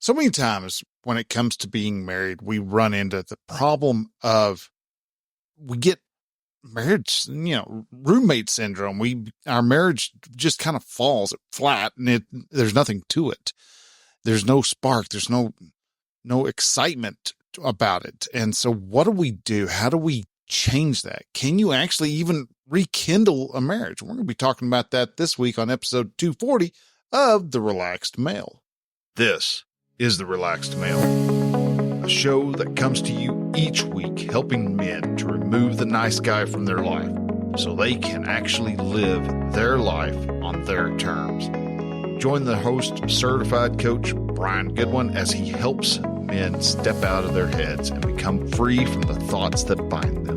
So many times when it comes to being married, we run into the problem of we get marriage, roommate syndrome. Our marriage just kind of falls flat and there's nothing to it. There's no spark. There's no excitement about it. And so what do we do? How do we change that? Can you actually even rekindle a marriage? We're going to be talking about that this week on episode 240 of The Relaxed Male. This is The Relaxed Male, a show that comes to you each week helping men to remove the nice guy from their life so they can actually live their life on their terms. Join the host, certified coach Bryan Goodwin, as he helps men step out of their heads and become free from the thoughts that bind them.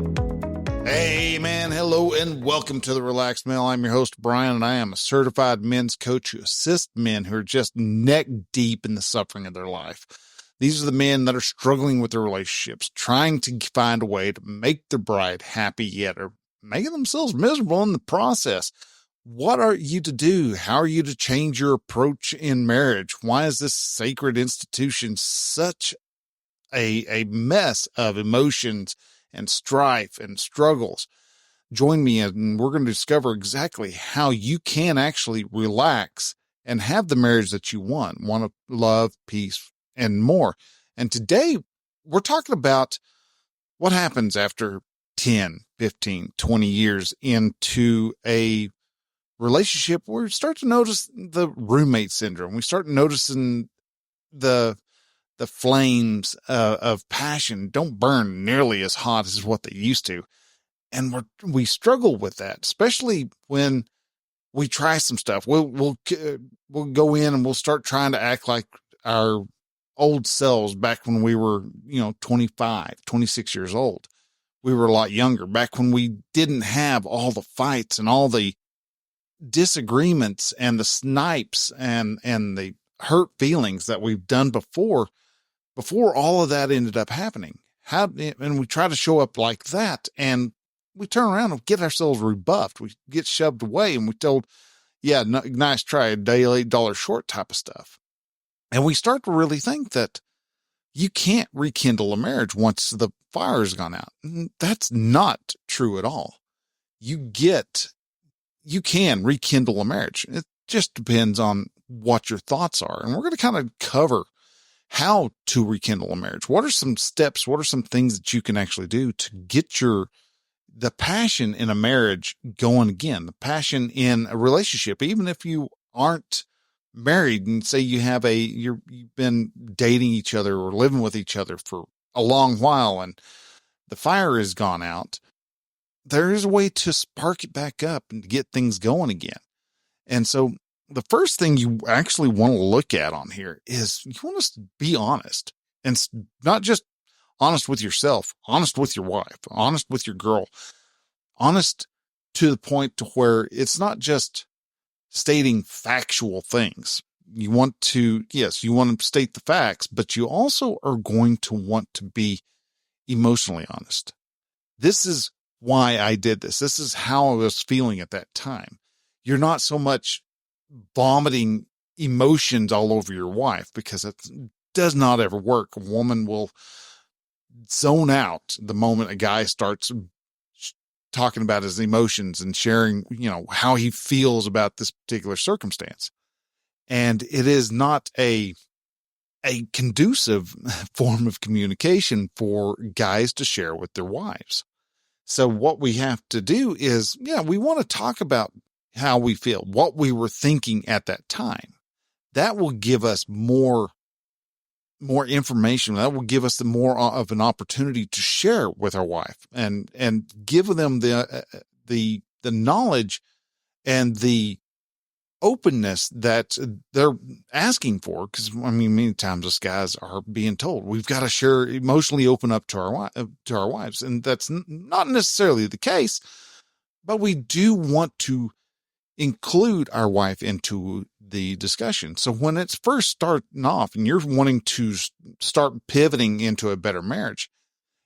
Hey man, hello and welcome to The Relaxed Male. I'm your host Bryan, and I am a certified men's coach who assists men who are just neck deep in the suffering of their life. These are the men that are struggling with their relationships, trying to find a way to make their bride happy yet are making themselves miserable in the process. What are you to do? How are you to change your approach in marriage? Why is this sacred institution such a mess of emotions and strife and struggles? Join me and we're going to discover exactly how you can actually relax and have the marriage that you want of love, peace, and more. And today we're talking about what happens after 10, 15, 20 years into a relationship where we start to notice the roommate syndrome. We start noticing the flames of passion don't burn nearly as hot as what they used to. And we struggle with that, especially when we try some stuff. We'll go in and we'll start trying to act like our old selves back when we were, 25, 26 years old. We were a lot younger back when we didn't have all the fights and all the disagreements and the snipes and the hurt feelings that we've done before all of that ended up happening. And we try to show up like that, and we turn around and get ourselves rebuffed. We get shoved away and we're told, yeah, nice try, a day late, dollar short type of stuff. And we start to really think that you can't rekindle a marriage once the fire has gone out. That's not true at all. You can rekindle a marriage. It just depends on what your thoughts are. And we're going to kind of cover how to rekindle a marriage. What are some steps? What are some things that you can actually do to get the passion in a marriage going again, the passion in a relationship, even if you aren't married and say you've been dating each other or living with each other for a long while and the fire has gone out. There is a way to spark it back up and to get things going again. And so the first thing you actually want to look at on here is you want to be honest, and not just honest with yourself, honest with your wife, honest with your girl, honest to the point to where it's not just stating factual things. You want to state the facts, but you also are going to want to be emotionally honest. This is why I did this. This is how I was feeling at that time. You're not so much vomiting emotions all over your wife, because it does not ever work. A woman will zone out the moment a guy starts talking about his emotions and sharing, how he feels about this particular circumstance. And it is not a conducive form of communication for guys to share with their wives. So what we have to do is, we want to talk about how we feel, what we were thinking at that time. That will give us more information. That will give us the more of an opportunity to share with our wife and give them the knowledge and the openness that they're asking for. Because many times us guys are being told we've got to emotionally open up to our wives, and that's not necessarily the case. But we do want to include our wife into the discussion. So when it's first starting off and you're wanting to start pivoting into a better marriage,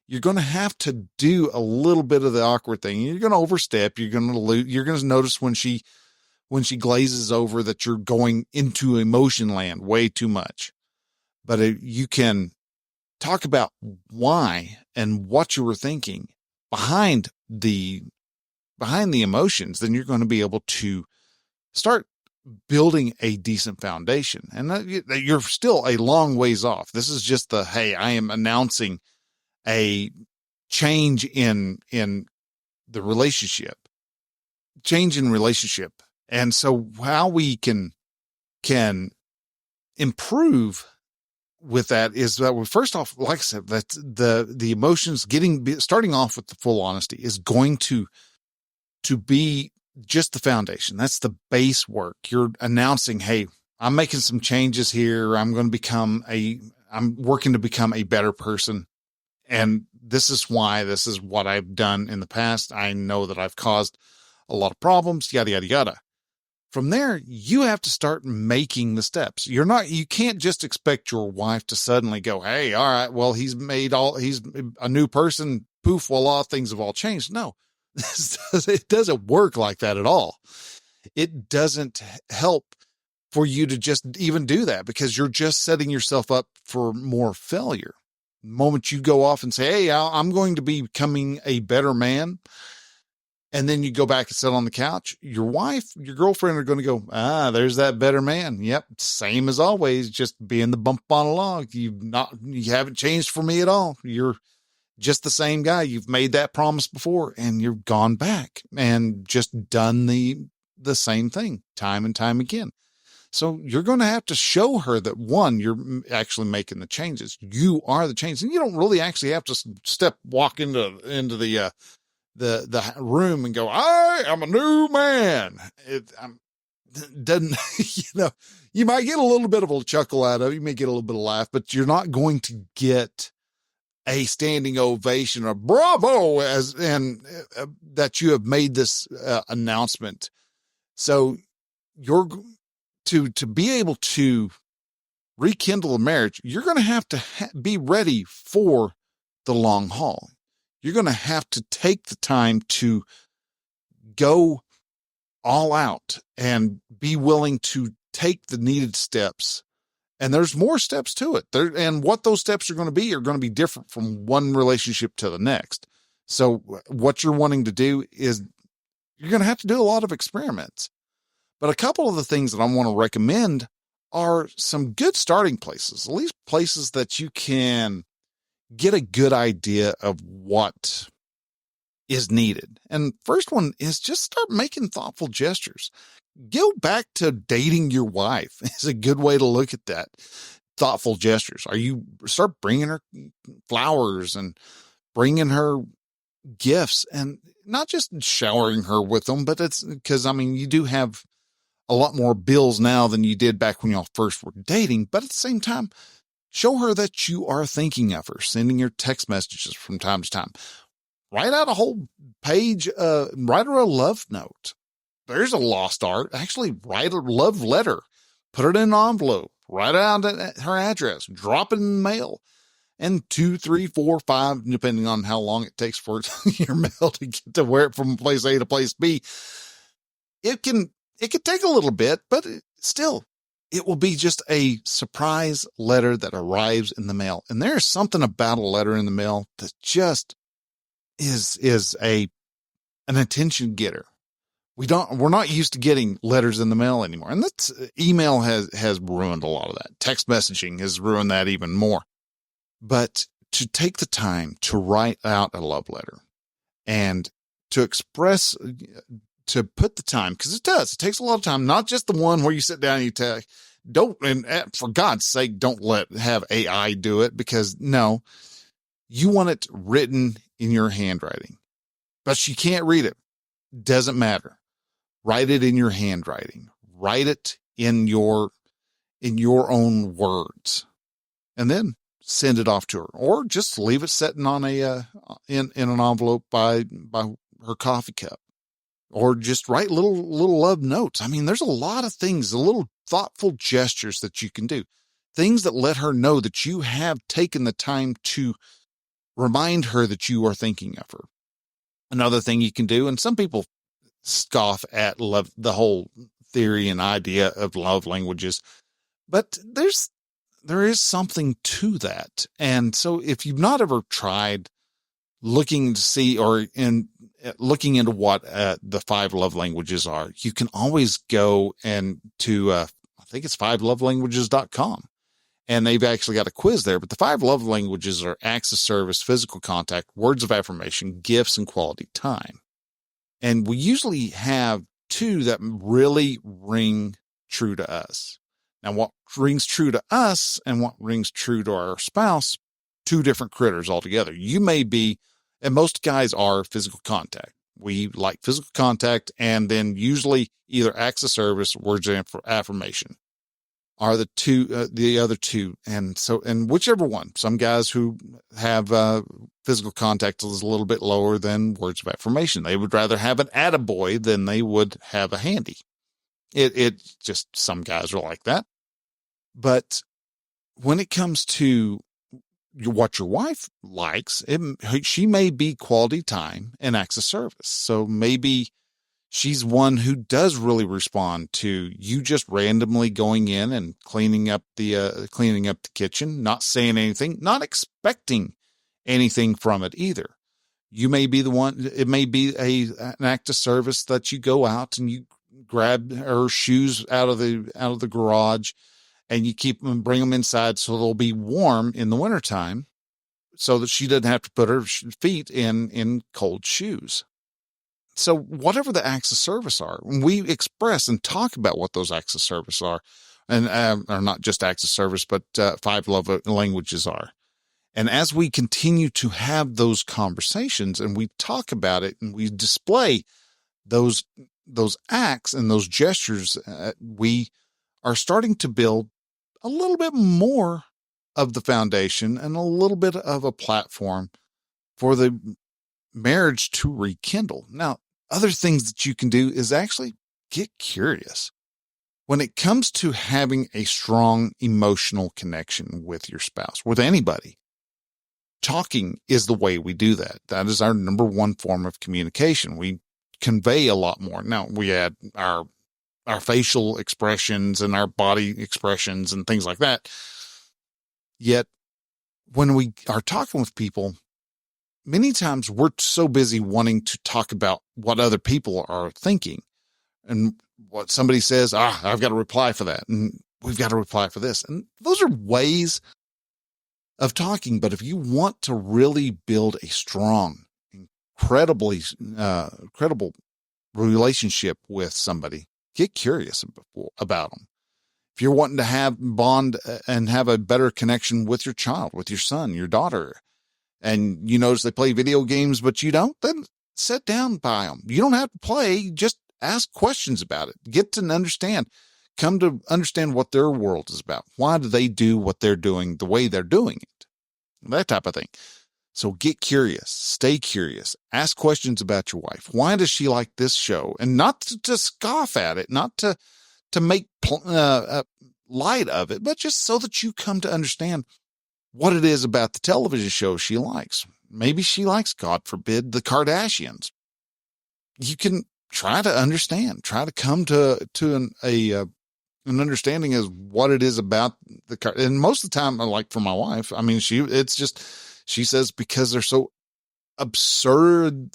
you're going to have to do a little bit of the awkward thing. You're going to overstep. You're going to notice when she glazes over that you're going into emotion land way too much. But you can talk about why and what you were thinking behind the emotions, then you're going to be able to start building a decent foundation. And you're still a long ways off. This is just hey, I am announcing a change in the relationship, change in relationship. And so how we can improve with that is that we first off, like I said, that the emotions starting off with the full honesty is going to be just the foundation. That's the base work. You're announcing, hey, I'm making some changes here. I'm working to become a better person. And this is why. This is what I've done in the past. I know that I've caused a lot of problems, yada, yada, yada. From there, you have to start making the steps. You can't just expect your wife to suddenly go, hey, all right, well, he's a new person. Poof, voila, things have all changed. No, it doesn't work like that at all. It doesn't help for you to just even do that, because you're just setting yourself up for more failure. The moment you go off and say, hey, I'm going to be becoming a better man, and then you go back and sit on the couch, your wife, your girlfriend are going to go, there's that better man. Yep. Same as always, just being the bump on a log. You haven't changed for me at all. You're just the same guy. You've made that promise before, and you've gone back and just done the same thing time and time again. So you're going to have to show her that, one, you're actually making the changes. You are the change. And you don't really actually have to walk into the room and go, I am a new man. It doesn't, you might get a little bit of a chuckle out of it. You may get a little bit of laugh, but you're not going to get a standing ovation or bravo that you have made this announcement. So you're to be able to rekindle a marriage, you're going to have to be ready for the long haul. You're going to have to take the time to go all out and be willing to take the needed steps. And there's more steps to it. And what those steps are going to be different from one relationship to the next. So what you're wanting to do is you're going to have to do a lot of experiments. But a couple of the things that I want to recommend are some good starting places, at least places that you can get a good idea of what is needed. And first one is just start making thoughtful gestures. Go back to dating your wife is a good way to look at that. Thoughtful gestures. Start bringing her flowers and bringing her gifts, and not just showering her with them, but it's because, you do have a lot more bills now than you did back when y'all first were dating. But at the same time, show her that you are thinking of her, sending her text messages from time to time. Write out a whole page, write her a love note. There's a lost art. Actually, write a love letter, put it in an envelope, write out her address, drop it in the mail, and 2, 3, 4, 5, depending on how long it takes for your mail to get to where from place A to place B. It can take a little bit, but still, it will be just a surprise letter that arrives in the mail. And there's something about a letter in the mail that just is an attention getter. We're not used to getting letters in the mail anymore. And that's email has ruined a lot of that. Text messaging has ruined that even more. But to take the time to write out a love letter and to express, to put the time, because it takes a lot of time, not just the one where you sit down and you tell, for God's sake, don't have AI do it, because no, you want it written in your handwriting, but she can't read it. Doesn't matter. Write it in your handwriting, write it in your own words, and then send it off to her, or just leave it sitting on in an envelope by her coffee cup. Or just write little love notes. There's a lot of things, the little thoughtful gestures that you can do, things that let her know that you have taken the time to remind her that you are thinking of her. Another thing you can do, and some people scoff at love, the whole theory and idea of love languages, but there's there is something to that. And so if you've not ever tried looking to see looking into what the 5 love languages are, you can always go and to I think it's 5lovelanguages.com, and they've actually got a quiz there. But the 5 love languages are acts of service, physical contact, words of affirmation, gifts, and quality time. And we usually have 2 that really ring true to us. Now, what rings true to us and what rings true to our spouse, 2 different critters altogether. You may be, and most guys are, physical contact. We like physical contact, and then usually either acts of service, words of affirmation are the other 2. And whichever one, some guys who have physical contact is a little bit lower than words of affirmation. They would rather have an attaboy than they would have a handy. It just, some guys are like that. But when it comes to what your wife likes, she may be quality time and acts of service. So maybe she's one who does really respond to you just randomly going in and cleaning up the kitchen, not saying anything, not expecting anything from it either. You may be the one. It may be an act of service that you go out and you grab her shoes out of the garage, and you keep them, bring them inside so they'll be warm in the wintertime, so that she doesn't have to put her feet in cold shoes. So whatever the acts of service are, we express and talk about what those acts of service are, and are not just acts of service, but 5 love languages are. And as we continue to have those conversations and we talk about it and we display those acts and those gestures, we are starting to build a little bit more of the foundation and a little bit of a platform for the marriage to rekindle. Now, other things that you can do is actually get curious. When it comes to having a strong emotional connection with your spouse, with anybody, talking is the way we do that. That is our number one form of communication. We convey a lot more. Now, we add our facial expressions and our body expressions and things like that. Yet, when we are talking with people, many times we're so busy wanting to talk about what other people are thinking and what somebody says, I've got to reply for that, and we've got to reply for this. And those are ways of talking. But if you want to really build a strong, credible relationship with somebody, get curious about them. If you're wanting to bond and have a better connection with your child, with your son, your daughter, and you notice they play video games, but you don't, then sit down by them. You don't have to play. Just ask questions about it. Get to understand. Come to understand what their world is about. Why do they do what they're doing the way they're doing it? That type of thing. So get curious, stay curious, ask questions about your wife. Why does she like this show? And not to scoff at it, not to make light of it, but just so that you come to understand what it is about the television show she likes. Maybe she likes, God forbid, the Kardashians. You can try to understand, try to come to an understanding as what it is about and most of the time, like for my wife, I mean, she says, because they're so absurdity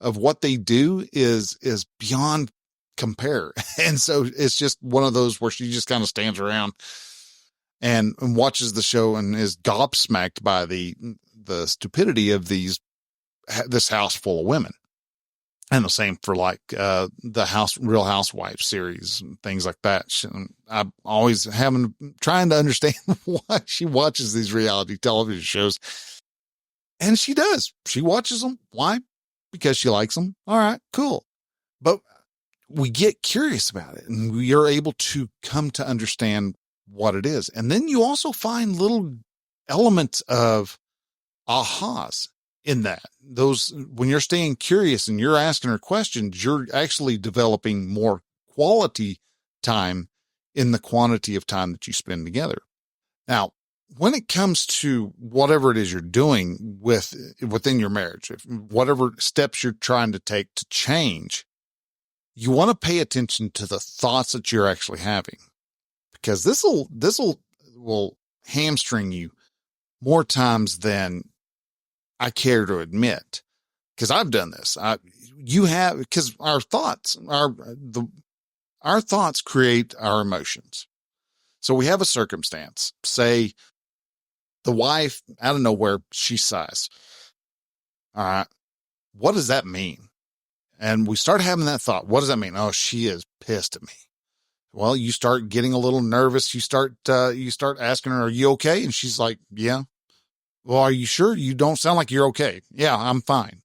of what they do is beyond compare. And so it's just one of those where she just kind of stands around and watches the show and is gobsmacked by the stupidity of this house full of women. And the same for like the Real Housewives series and things like that. I'm always trying to understand why she watches these reality television shows. And she does. She watches them. Why? Because she likes them. All right, cool. But we get curious about it, and we are able to come to understand what it is. And then you also find little elements of ahas in that. Those, when you're staying curious and you're asking her questions, you're actually developing more quality time in the quantity of time that you spend together. Now, when it comes to whatever it is you're doing within your marriage, whatever steps you're trying to take to change, you want to pay attention to the thoughts that you're actually having, because this will will hamstring you more times than I care to admit. Because I've done this. Because our thoughts create our emotions. So we have a circumstance, say the wife out of nowhere, she sighs. All right. What does that mean? And we start having that thought. What does that mean? Oh, she is pissed at me. Well, you start getting a little nervous. You start asking her, are you okay? And she's like, yeah. Well, are you sure? You don't sound like you're okay. Yeah, I'm fine.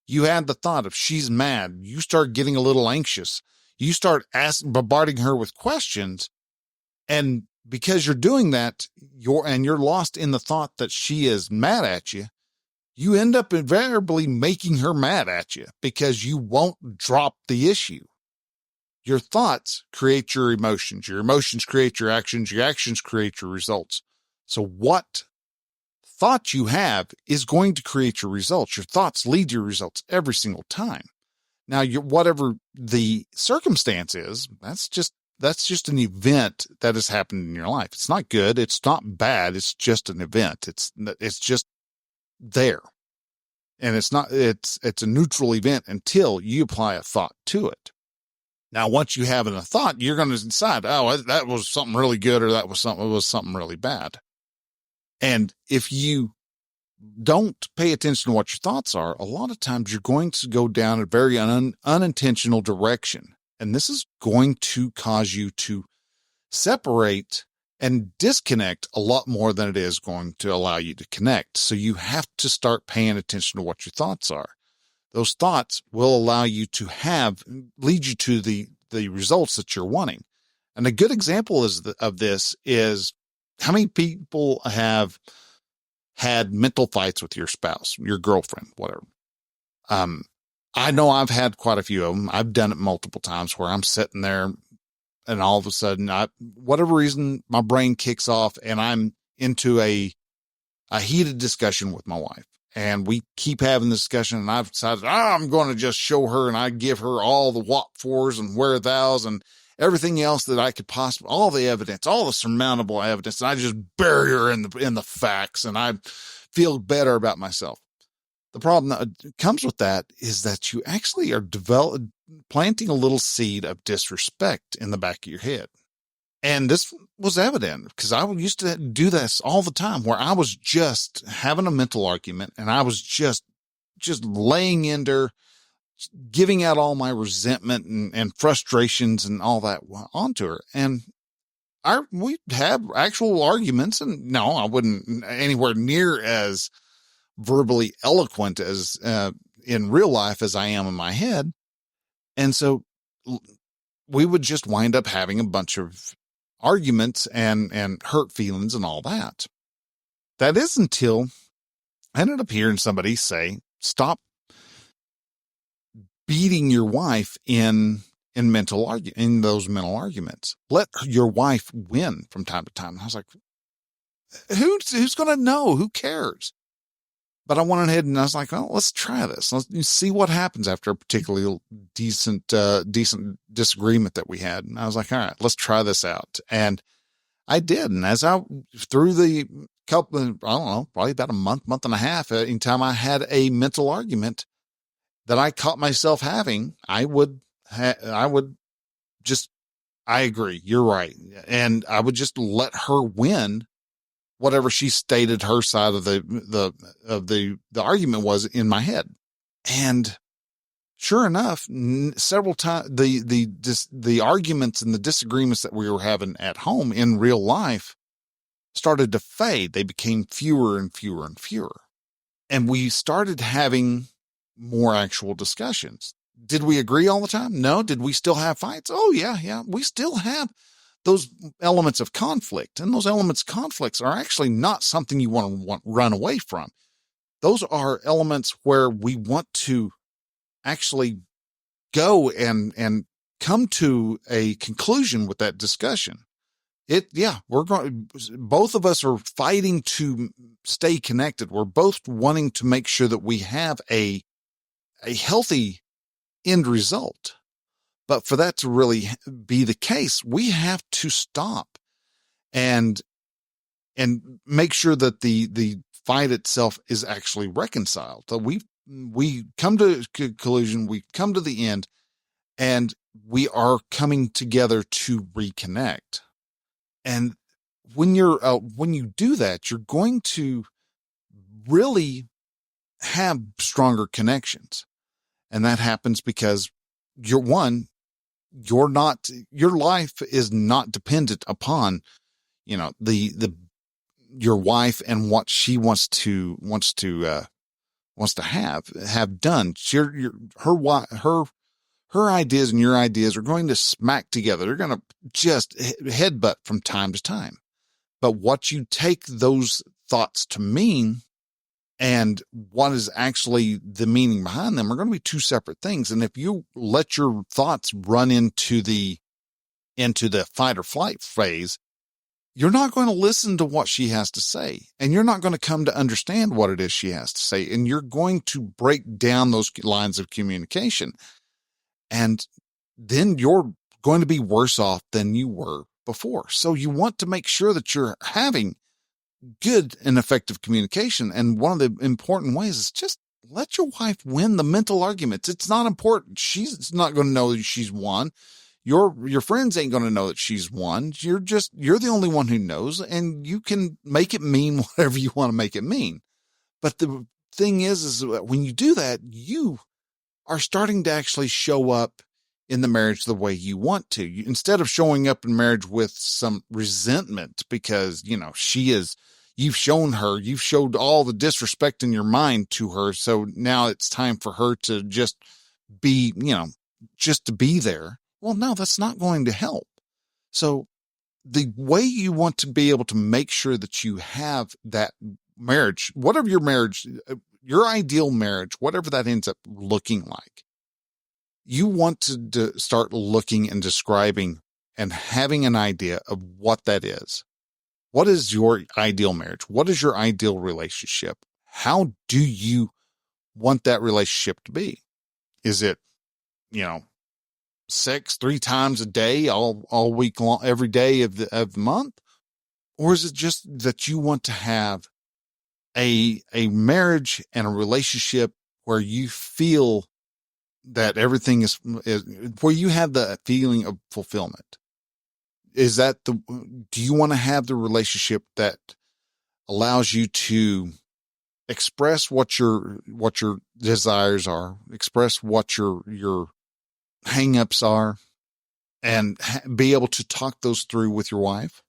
You had the thought of she's mad. You start getting a little anxious. You start bombarding her with questions. And because you're doing that, you're lost in the thought that she is mad at you. You end up invariably making her mad at you because you won't drop the issue. Your thoughts create your emotions. Your emotions create your actions. Your actions create your results. So what thought you have is going to create your results. Your thoughts lead your results every single time. Now, whatever the circumstance is, that's just an event that has happened in your life. It's not good. It's not bad. It's just an event. It's just there. And it's a neutral event until you apply a thought to it. Now, once you have a thought, you're going to decide, oh, that was something really good, or that was something really bad. And if you don't pay attention to what your thoughts are, a lot of times you're going to go down a very unintentional direction. And this is going to cause you to separate and disconnect a lot more than it is going to allow you to connect. So you have to start paying attention to what your thoughts are. Those thoughts will allow you to lead you to the results that you're wanting. And a good example of this is how many people have had mental fights with your spouse, your girlfriend, whatever. I know I've had quite a few of them. I've done it multiple times where I'm sitting there and all of a sudden, whatever reason, my brain kicks off and I'm into a heated discussion with my wife. And we keep having this discussion, and I've decided, I'm going to just show her, and I give her all the what fors and where thous and everything else that I could possibly, all the evidence, all the surmountable evidence. And I just bury her in the facts, and I feel better about myself. The problem that comes with that is that you actually are planting a little seed of disrespect in the back of your head. And this was evident because I used to do this all the time where I was just having a mental argument and I was just laying into her, giving out all my resentment and frustrations and all that onto her. And we have actual arguments, and no, I wouldn't anywhere near as verbally eloquent as in real life as I am in my head. And so we would just wind up having a bunch of arguments and hurt feelings and all that. That is until I ended up hearing somebody say, stop beating your wife in those mental arguments. Let your wife win from time to time. And I was like, who's going to know? Who cares? But I went ahead and I was like, well, let's try this. Let's see what happens after a particularly decent disagreement that we had. And I was like, all right, let's try this out. And I did. And through the couple, I don't know, probably about a month and a half, anytime I had a mental argument that I caught myself having, I would just, I agree, you're right. And I would just let her win whatever she stated her side of the argument was in my head. And sure enough, several times the arguments and the disagreements that we were having at home in real life started to fade. They became fewer and fewer and fewer. And we started having more actual discussions. Did we agree all the time? No. Did we still have fights? Oh yeah. We still have those elements of conflict, and those elements of conflicts are actually not something you want to run away from. Those are elements where we want to actually go and come to a conclusion with that discussion. Both of us are fighting to stay connected. We're both wanting to make sure that we have a healthy end result. But for that to really be the case, we have to stop and make sure that the fight itself is actually reconciled. So we come to conclusion, we come to the end, and we are coming together to reconnect. And when you do that, you're going to really have stronger connections. And that happens because your life is not dependent upon, your wife and what she wants to have done. Her ideas and your ideas are going to smack together. They're going to just headbutt from time to time. But what you take those thoughts to mean and what is actually the meaning behind them are going to be two separate things. And if you let your thoughts run into the fight or flight phase, you're not going to listen to what she has to say, and you're not going to come to understand what it is she has to say. And you're going to break down those lines of communication. And then you're going to be worse off than you were before. So you want to make sure that you're having good and effective communication. And one of the important ways is just let your wife win the mental arguments. It's not important. She's not going to know that she's won. Your friends ain't going to know that she's won. You're the only one who knows, and you can make it mean whatever you want to make it mean. But the thing is when you do that, you are starting to actually show up in the marriage the way you want to. Instead of showing up in marriage with some resentment because, you've showed all the disrespect in your mind to her. So now it's time for her to just be, just to be there. Well, no, that's not going to help. So the way you want to be able to make sure that you have that marriage, whatever your ideal marriage, whatever that ends up looking like, you want to start looking and describing and having an idea of what that is. What is your ideal marriage? What is your ideal relationship? How do you want that relationship to be? Is it, sex 3 times a day, all week long, every day of the month? Or is it just that you want to have a marriage and a relationship where you feel that everything is where you have the feeling of fulfillment? Do you want to have the relationship that allows you to express what your desires are, express what your hang-ups are, and be able to talk those through with your wife?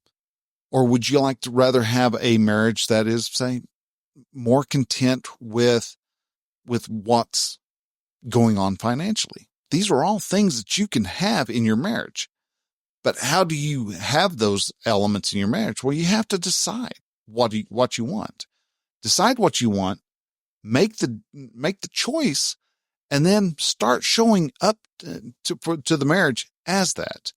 Or would you like to rather have a marriage that is, say, more content with what's going on financially? These are all things that you can have in your marriage. But how do you have those elements in your marriage? Well, you have to decide what you want. Decide what you want, make the choice, and then start showing up to the marriage as that,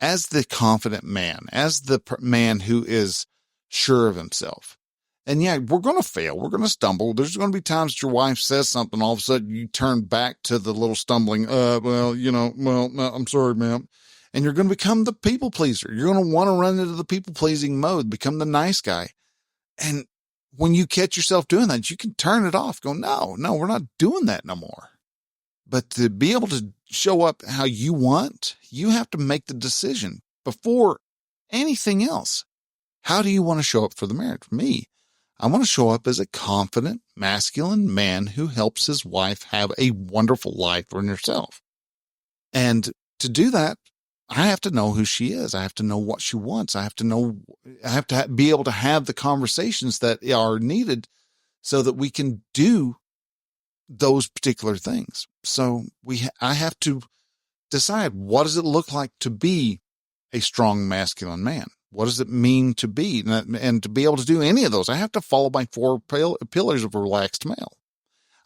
as the confident man, as the man who is sure of himself. And yeah, we're going to fail. We're going to stumble. There's going to be times that your wife says something, all of a sudden you turn back to the little stumbling, no, I'm sorry, ma'am. And you're going to become the people pleaser. You're going to want to run into the people pleasing mode, become the nice guy. And when you catch yourself doing that, you can turn it off. Go, no, we're not doing that no more. But to be able to show up how you want, you have to make the decision before anything else. How do you want to show up for the marriage? For me, I want to show up as a confident, masculine man who helps his wife have a wonderful life for herself. And to do that, I have to know who she is. I have to know what she wants. I have to be able to have the conversations that are needed so that we can do those particular things. So I have to decide, what does it look like to be a strong masculine man? What does it mean to be? And to be able to do any of those, I have to follow my 4 pillars of a relaxed male.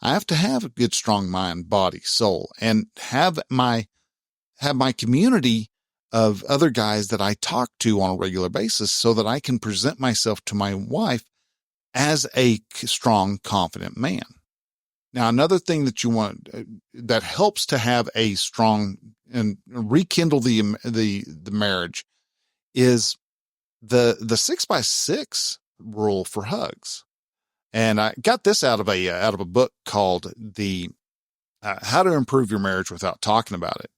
I have to have a good, strong mind, body, soul, and have my community of other guys that I talk to on a regular basis so that I can present myself to my wife as a strong, confident man. Now, another thing that you want that helps to have a strong and rekindle the marriage is the 6x6 rule for hugs. And I got this out of a book called the How to Improve Your Marriage Without Talking About It.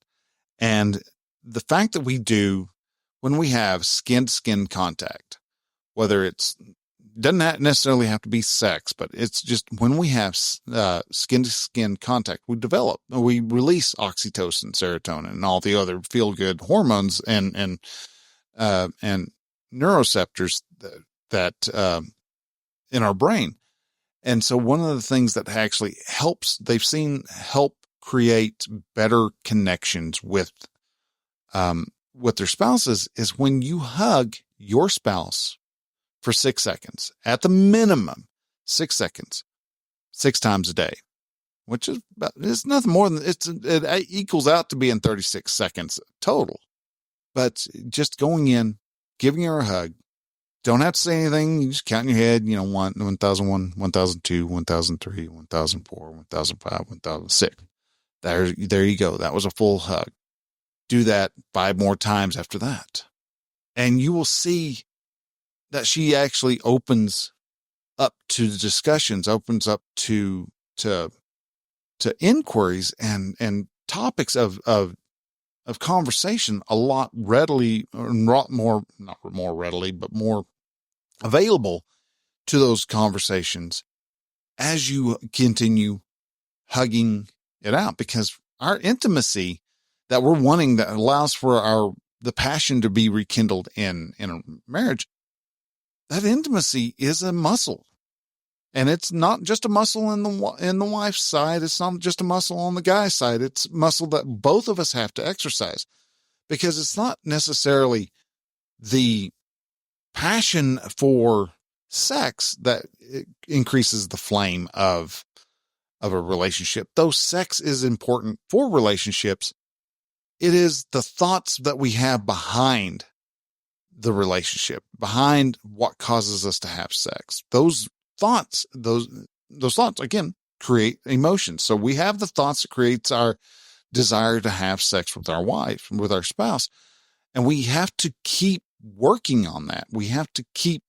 And the fact that we do, when we have skin to skin contact, whether doesn't necessarily have to be sex, but it's just when we have skin to skin contact, we release oxytocin, serotonin, and all the other feel good hormones and neuroreceptors that in our brain. And so one of the things that actually they've seen help create better connections with their spouses is when you hug your spouse for 6 seconds, at the minimum 6 seconds, 6 times a day, which is it's nothing more than it equals out to being 36 seconds total. But just going in, giving her a hug, don't have to say anything. You just count in your head, 1001, 1002, 1003, 1004, 1005, 1006. There you go. That was a full hug. Do that 5 more times after that. And you will see that she actually opens up to the discussions, opens up to inquiries and topics of conversation a lot readily, or not more readily, but more available to those conversations as you continue hugging it out, because our intimacy that we're wanting, that allows for the passion to be rekindled in a marriage, that intimacy is a muscle. And it's not just a muscle in the wife's side. It's not just a muscle on the guy's side. It's muscle that both of us have to exercise, because it's not necessarily the passion for sex that increases the flame of a relationship. Though sex is important for relationships, it is the thoughts that we have behind the relationship, behind what causes us to have sex. Those thoughts, again, create emotions. So we have the thoughts that creates our desire to have sex with our wife, with our spouse. And we have to keep working on that. We have to keep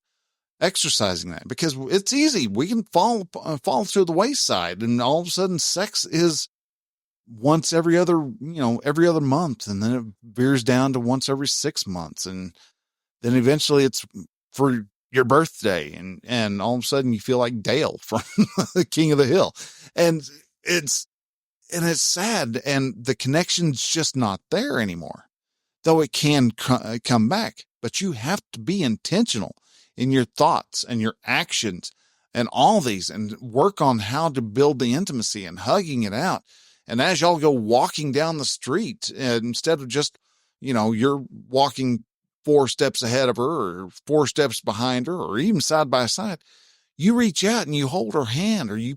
exercising that, because it's easy. We can fall to the wayside, and all of a sudden sex is once every other month. And then it veers down to once every 6 months. And then eventually it's for your birthday, and all of a sudden you feel like Dale from the King of the Hill. And it's sad, and the connection's just not there anymore, though it can come back. But you have to be intentional in your thoughts and your actions and all these, and work on how to build the intimacy and hugging it out. And as y'all go walking down the street, instead of just, you're walking 4 steps ahead of her or 4 steps behind her, or even side by side, you reach out and you hold her hand, or you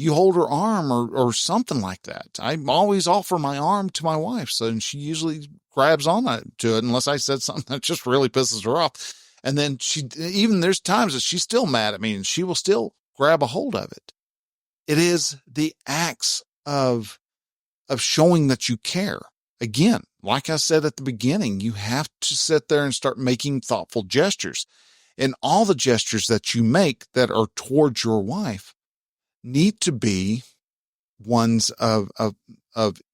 hold her arm, or something like that. I always offer my arm to my wife, and she usually grabs on to it, unless I said something that just really pisses her off. And then there's times that she's still mad at me, and she will still grab a hold of it. It is the acts of showing that you care. Again, like I said at the beginning, you have to sit there and start making thoughtful gestures. And all the gestures that you make that are towards your wife need to be ones of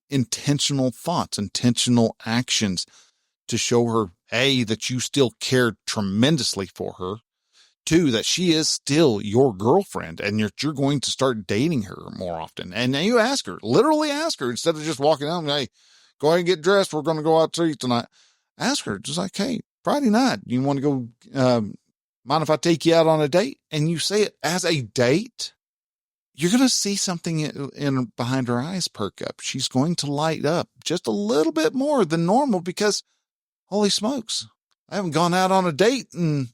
intentional thoughts, intentional actions, to show her, A, that you still care tremendously for her, 2, that she is still your girlfriend, and you're going to start dating her more often. And you literally ask her, instead of just walking out and, hey, go ahead and get dressed, we're going to go out to eat tonight. Ask her, just like, hey, Friday night, you want to go, mind if I take you out on a date? And you say it as a date, you're going to see something in behind her eyes perk up. She's going to light up just a little bit more than normal, because holy smokes, I haven't gone out on a date in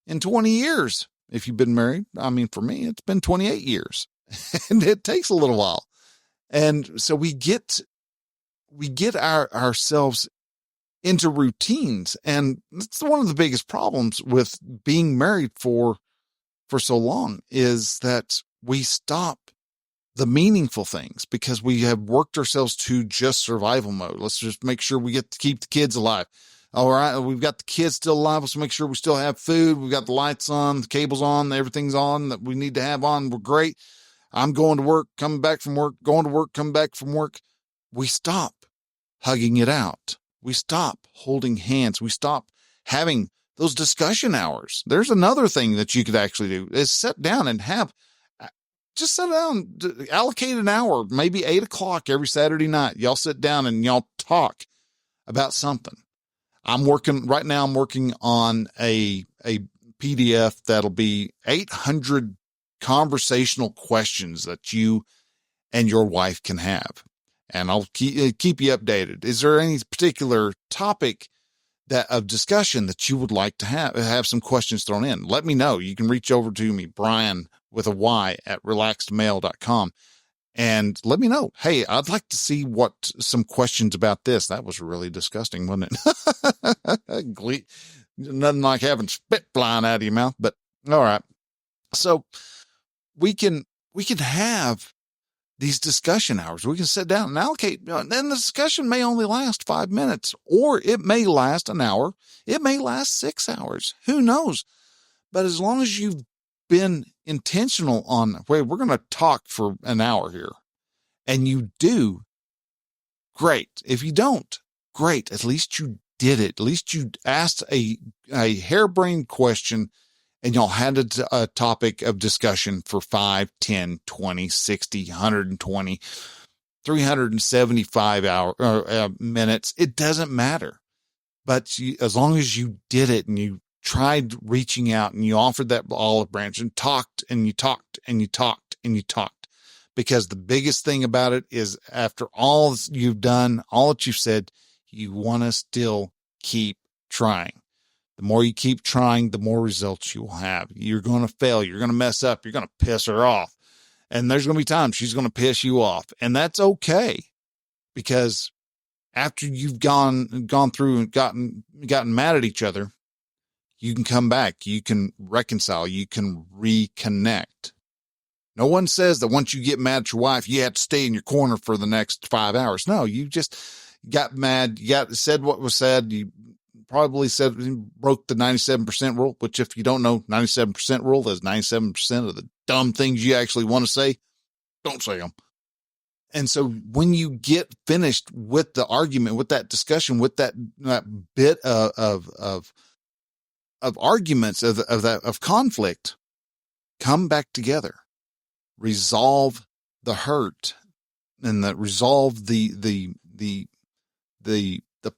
20 years. If you've been married, I mean, for me, it's been 28 years and it takes a little while. And so we get ourselves into routines. And that's one of the biggest problems with being married for so long, is that we stop the meaningful things because we have worked ourselves to just survival mode. Let's just make sure we get to keep the kids alive. All right, we've got the kids still alive. Let's make sure we still have food. We've got the lights on, the cables on, everything's on that we need to have on. We're great. I'm going to work, coming back from work, going to work, coming back from work. We stop hugging it out. We stop holding hands. We stop having those discussion hours. There's another thing that you could actually do is sit down and just sit down, allocate an hour, maybe 8:00 every Saturday night. Y'all sit down and y'all talk about something. I'm working on a PDF that'll be 800 conversational questions that you and your wife can have. And I'll keep you updated. Is there any particular topic of discussion that you would like to have some questions thrown in? Let me know. You can reach over to me, Bryan with a Y at relaxedmail.com. And let me know. Hey, I'd like to see some questions about this. That was really disgusting, wasn't it? Nothing like having spit flying out of your mouth, but all right. So we can have these discussion hours. We can sit down and allocate, and then the discussion may only last 5 minutes, or it may last an hour. It may last 6 hours. Who knows? But as long as you've been intentional on, we're going to talk for an hour here, and you do, great. If you don't, great. At least you did it. At least you asked a harebrained question, and y'all had a topic of discussion for 5, 10, 20, 60, 120, 375 minutes. It doesn't matter. But as long as you did it and you tried reaching out and you offered that olive branch and talked and you talked and you talked and you talked, because the biggest thing about it is after all you've done, all that you've said, you want to still keep trying. The more you keep trying, the more results you will have. You're going to fail. You're going to mess up. You're going to piss her off. And there's going to be times she's going to piss you off. And that's okay. Because after you've gone through and gotten mad at each other, you can come back. You can reconcile. You can reconnect. No one says that once you get mad at your wife, you have to stay in your corner for the next 5 hours. No, you just got mad. You said what was said. You probably broke the 97% rule, which if you don't know, 97% rule is 97% of the dumb things you actually want to say. Don't say them. And so when you get finished with the argument, with that discussion, with that bit of arguments, of conflict, come back together, resolve the hurt, and resolve the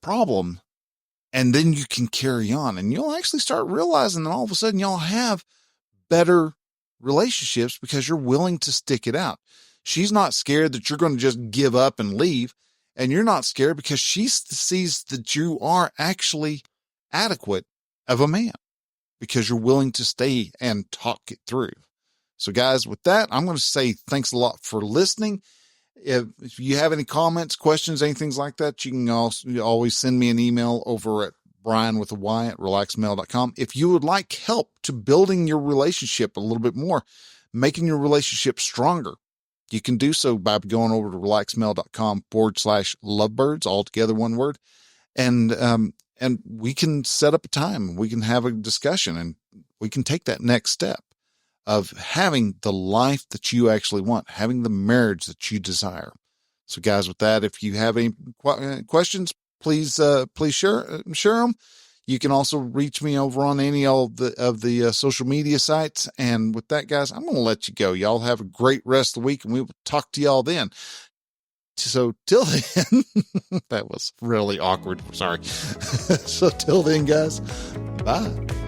problem. And then you can carry on, and you'll actually start realizing that all of a sudden y'all have better relationships because you're willing to stick it out. She's not scared that you're going to just give up and leave, and you're not scared because she sees that you are actually adequate of a man because you're willing to stay and talk it through. So guys, with that, I'm going to say thanks a lot for listening. If you have any comments, questions, anything like that, you can always send me an email over at Bryan with a Y at relaxedmail.com. If you would like help to building your relationship a little bit more, making your relationship stronger, you can do so by going over to relaxedmail.com/lovebirds, all together one word. And we can set up a time. We can have a discussion, and we can take that next step of having the life that you actually want, having the marriage that you desire. So guys, with that, if you have any questions, please share them. You can also reach me over on any of the social media sites. And with that, guys, I'm going to let you go. Y'all have a great rest of the week, and we will talk to y'all then. So till then, that was really awkward. Sorry. So till then, guys, bye.